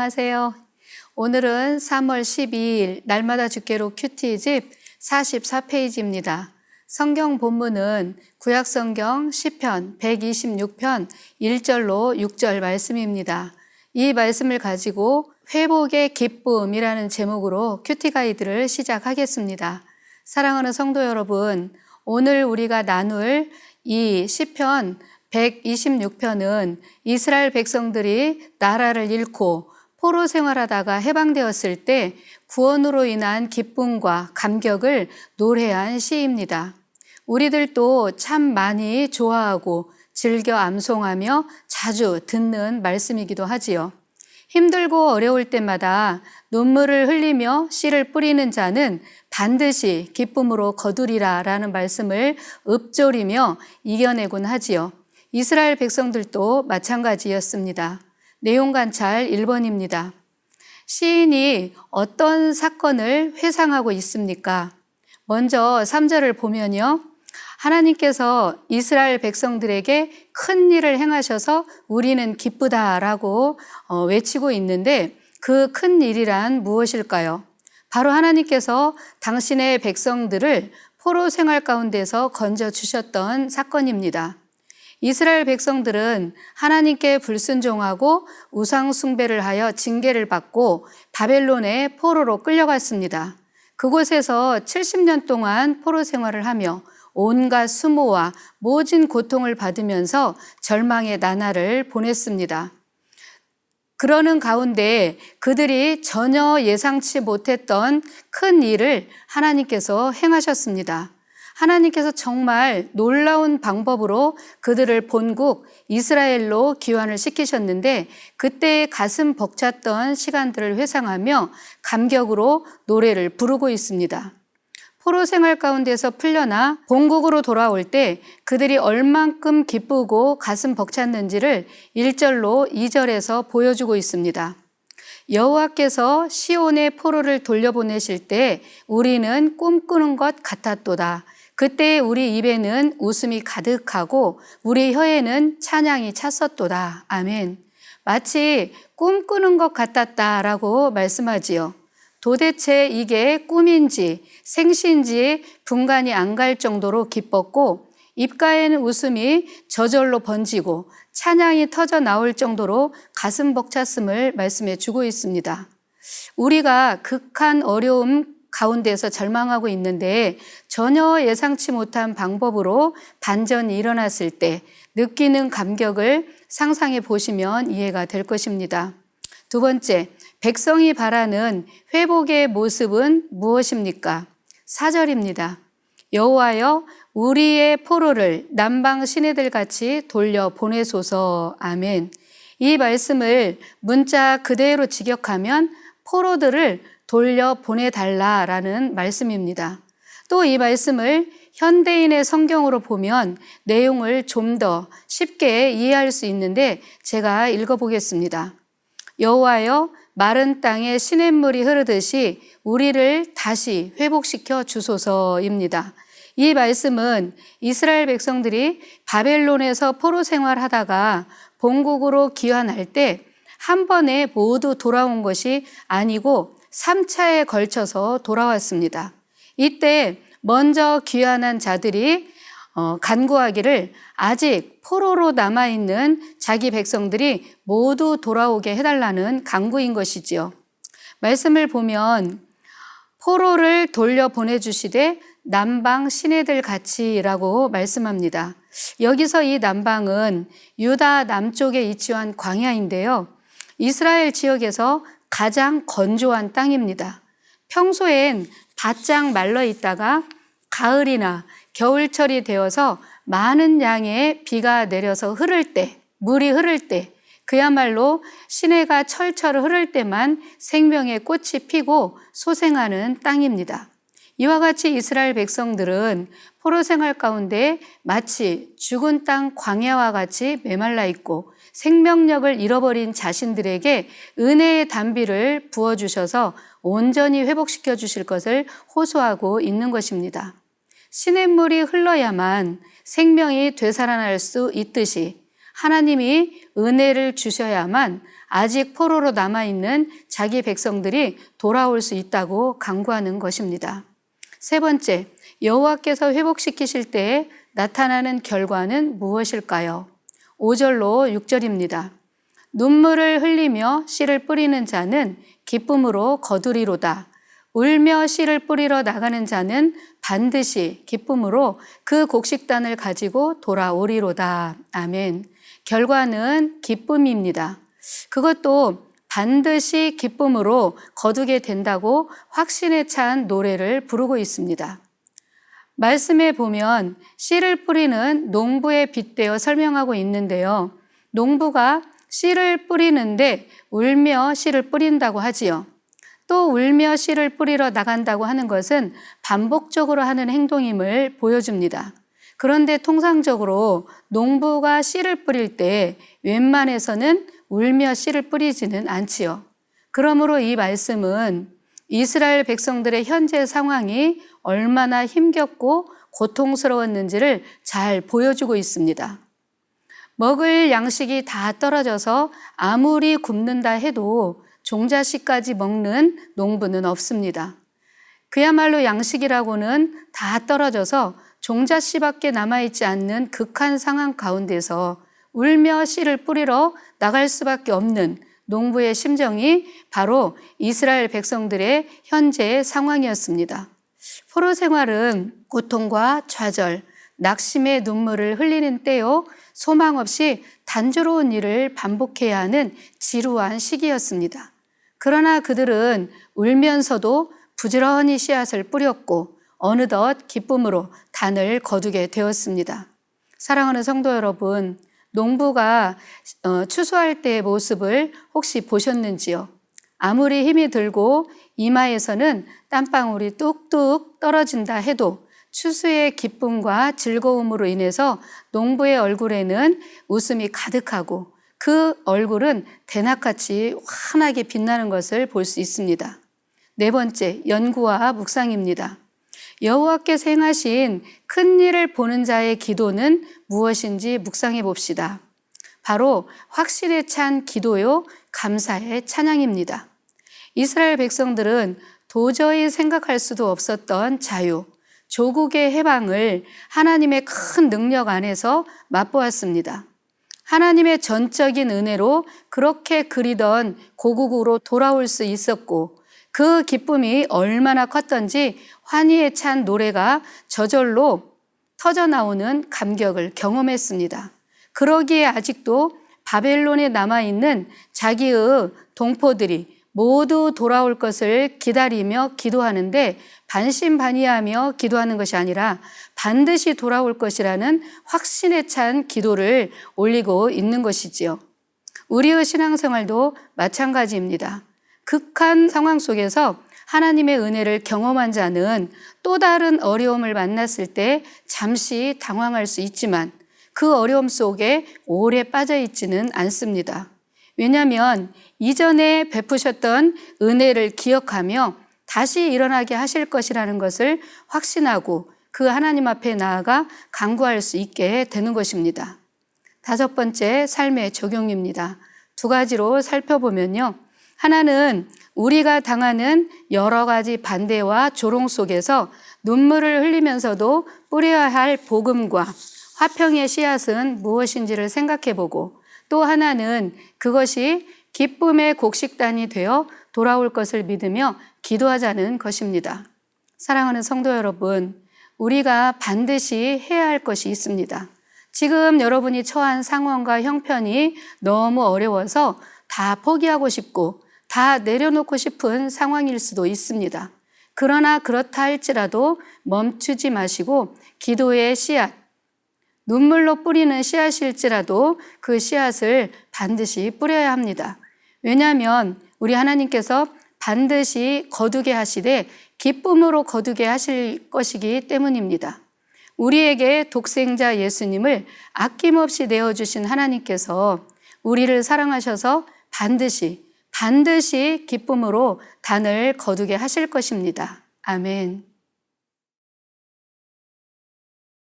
안녕하세요. 오늘은 3월 12일 날마다 주께로 큐티집 44페이지입니다. 성경 본문은 구약성경 시편 126편 1절로 6절 말씀입니다. 이 말씀을 가지고 회복의 기쁨이라는 제목으로 큐티 가이드를 시작하겠습니다. 사랑하는 성도 여러분, 오늘 우리가 나눌 이 시편 126편은 이스라엘 백성들이 나라를 잃고 포로 생활하다가 해방되었을 때 구원으로 인한 기쁨과 감격을 노래한 시입니다. 우리들도 참 많이 좋아하고 즐겨 암송하며 자주 듣는 말씀이기도 하지요. 힘들고 어려울 때마다 눈물을 흘리며 씨를 뿌리는 자는 반드시 기쁨으로 거두리라 라는 말씀을 읊조리며 이겨내곤 하지요. 이스라엘 백성들도 마찬가지였습니다. 내용 관찰 1번입니다. 시인이 어떤 사건을 회상하고 있습니까? 먼저 3절을 보면요. 하나님께서 이스라엘 백성들에게 큰 일을 행하셔서 우리는 기쁘다라고 외치고 있는데 그 큰 일이란 무엇일까요? 바로 하나님께서 당신의 백성들을 포로 생활 가운데서 건져주셨던 사건입니다. 이스라엘 백성들은 하나님께 불순종하고 우상 숭배를 하여 징계를 받고 바벨론의 포로로 끌려갔습니다. 그곳에서 70년 동안 포로 생활을 하며 온갖 수모와 모진 고통을 받으면서 절망의 나날을 보냈습니다. 그러는 가운데 그들이 전혀 예상치 못했던 큰 일을 하나님께서 행하셨습니다. 하나님께서 정말 놀라운 방법으로 그들을 본국 이스라엘로 귀환을 시키셨는데 그때의 가슴 벅찼던 시간들을 회상하며 감격으로 노래를 부르고 있습니다. 포로 생활 가운데서 풀려나 본국으로 돌아올 때 그들이 얼만큼 기쁘고 가슴 벅찼는지를 1절로 2절에서 보여주고 있습니다. 여호와께서 시온의 포로를 돌려보내실 때 우리는 꿈꾸는 것 같았도다. 그때 우리 입에는 웃음이 가득하고 우리 혀에는 찬양이 찼었도다. 아멘. 마치 꿈꾸는 것 같았다라고 말씀하지요. 도대체 이게 꿈인지 생시인지 분간이 안 갈 정도로 기뻤고 입가에는 웃음이 저절로 번지고 찬양이 터져 나올 정도로 가슴 벅찼음을 말씀해 주고 있습니다. 우리가 극한 어려움 가운데서 절망하고 있는데 전혀 예상치 못한 방법으로 반전이 일어났을 때 느끼는 감격을 상상해 보시면 이해가 될 것입니다. 두 번째, 백성이 바라는 회복의 모습은 무엇입니까? 4절입니다. 여호와여 우리의 포로를 남방 시내들 같이 돌려 보내소서. 아멘. 이 말씀을 문자 그대로 직역하면 포로들을 돌려 보내달라라는 말씀입니다. 또 이 말씀을 현대인의 성경으로 보면 내용을 좀 더 쉽게 이해할 수 있는데 제가 읽어보겠습니다. 여호와여 마른 땅에 시냇물이 흐르듯이 우리를 다시 회복시켜 주소서입니다. 이 말씀은 이스라엘 백성들이 바벨론에서 포로 생활하다가 본국으로 귀환할 때 한 번에 모두 돌아온 것이 아니고 3차에 걸쳐서 돌아왔습니다. 이때 먼저 귀환한 자들이 간구하기를 아직 포로로 남아있는 자기 백성들이 모두 돌아오게 해달라는 간구인 것이지요. 말씀을 보면 포로를 돌려보내주시되 남방 시내들 같이라고 말씀합니다. 여기서 이 남방은 유다 남쪽에 위치한 광야인데요. 이스라엘 지역에서 가장 건조한 땅입니다. 평소엔 바짝 말라 있다가 가을이나 겨울철이 되어서 많은 양의 비가 내려서 흐를 때, 물이 흐를 때, 그야말로 시내가 철철 흐를 때만 생명의 꽃이 피고 소생하는 땅입니다. 이와 같이 이스라엘 백성들은 포로 생활 가운데 마치 죽은 땅 광야와 같이 메말라 있고 생명력을 잃어버린 자신들에게 은혜의 단비를 부어주셔서 온전히 회복시켜 주실 것을 호소하고 있는 것입니다. 시냇물이 흘러야만 생명이 되살아날 수 있듯이 하나님이 은혜를 주셔야만 아직 포로로 남아있는 자기 백성들이 돌아올 수 있다고 강구하는 것입니다. 세 번째, 여호와께서 회복시키실 때에 나타나는 결과는 무엇일까요? 5절로 6절입니다. 눈물을 흘리며 씨를 뿌리는 자는 기쁨으로 거두리로다. 울며 씨를 뿌리러 나가는 자는 반드시 기쁨으로 그 곡식단을 가지고 돌아오리로다. 아멘. 결과는 기쁨입니다. 그것도 반드시 기쁨으로 거두게 된다고 확신에 찬 노래를 부르고 있습니다. 말씀에 보면 씨를 뿌리는 농부에 빗대어 설명하고 있는데요. 농부가 씨를 뿌리는데 울며 씨를 뿌린다고 하지요. 또 울며 씨를 뿌리러 나간다고 하는 것은 반복적으로 하는 행동임을 보여줍니다. 그런데 통상적으로 농부가 씨를 뿌릴 때 웬만해서는 울며 씨를 뿌리지는 않지요. 그러므로 이 말씀은 이스라엘 백성들의 현재 상황이 얼마나 힘겹고 고통스러웠는지를 잘 보여주고 있습니다. 먹을 양식이 다 떨어져서 아무리 굶는다 해도 종자씨까지 먹는 농부는 없습니다. 그야말로 양식이라고는 다 떨어져서 종자씨밖에 남아있지 않는 극한 상황 가운데서 울며 씨를 뿌리러 나갈 수밖에 없는 농부의 심정이 바로 이스라엘 백성들의 현재의 상황이었습니다. 포로 생활은 고통과 좌절, 낙심의 눈물을 흘리는 때요, 소망 없이 단조로운 일을 반복해야 하는 지루한 시기였습니다. 그러나 그들은 울면서도 부지런히 씨앗을 뿌렸고 어느덧 기쁨으로 단을 거두게 되었습니다. 사랑하는 성도 여러분, 농부가 추수할 때의 모습을 혹시 보셨는지요? 아무리 힘이 들고 이마에서는 땀방울이 뚝뚝 떨어진다 해도 추수의 기쁨과 즐거움으로 인해서 농부의 얼굴에는 웃음이 가득하고 그 얼굴은 대낮같이 환하게 빛나는 것을 볼 수 있습니다. 네 번째, 연구와 묵상입니다. 여호와께서 행하신 큰 일을 보는 자의 기도는 무엇인지 묵상해 봅시다. 바로 확신에 찬 기도요, 감사의 찬양입니다. 이스라엘 백성들은 도저히 생각할 수도 없었던 자유, 조국의 해방을 하나님의 큰 능력 안에서 맛보았습니다. 하나님의 전적인 은혜로 그렇게 그리던 고국으로 돌아올 수 있었고 그 기쁨이 얼마나 컸던지 환희에 찬 노래가 저절로 터져나오는 감격을 경험했습니다. 그러기에 아직도 바벨론에 남아있는 자기의 동포들이 모두 돌아올 것을 기다리며 기도하는데 반신반의하며 기도하는 것이 아니라 반드시 돌아올 것이라는 확신에 찬 기도를 올리고 있는 것이지요. 우리의 신앙생활도 마찬가지입니다. 극한 상황 속에서 하나님의 은혜를 경험한 자는 또 다른 어려움을 만났을 때 잠시 당황할 수 있지만 그 어려움 속에 오래 빠져 있지는 않습니다. 왜냐하면 이전에 베푸셨던 은혜를 기억하며 다시 일어나게 하실 것이라는 것을 확신하고 그 하나님 앞에 나아가 간구할 수 있게 되는 것입니다. 다섯 번째, 삶의 적용입니다. 두 가지로 살펴보면요. 하나는 우리가 당하는 여러 가지 반대와 조롱 속에서 눈물을 흘리면서도 뿌려야 할 복음과 화평의 씨앗은 무엇인지를 생각해보고, 또 하나는 그것이 기쁨의 곡식단이 되어 돌아올 것을 믿으며 기도하자는 것입니다. 사랑하는 성도 여러분, 우리가 반드시 해야 할 것이 있습니다. 지금 여러분이 처한 상황과 형편이 너무 어려워서 다 포기하고 싶고 다 내려놓고 싶은 상황일 수도 있습니다. 그러나 그렇다 할지라도 멈추지 마시고 기도의 씨앗, 눈물로 뿌리는 씨앗일지라도 그 씨앗을 반드시 뿌려야 합니다. 왜냐하면 우리 하나님께서 반드시 거두게 하시되 기쁨으로 거두게 하실 것이기 때문입니다. 우리에게 독생자 예수님을 아낌없이 내어주신 하나님께서 우리를 사랑하셔서 반드시 기쁨으로 단을 거두게 하실 것입니다. 아멘.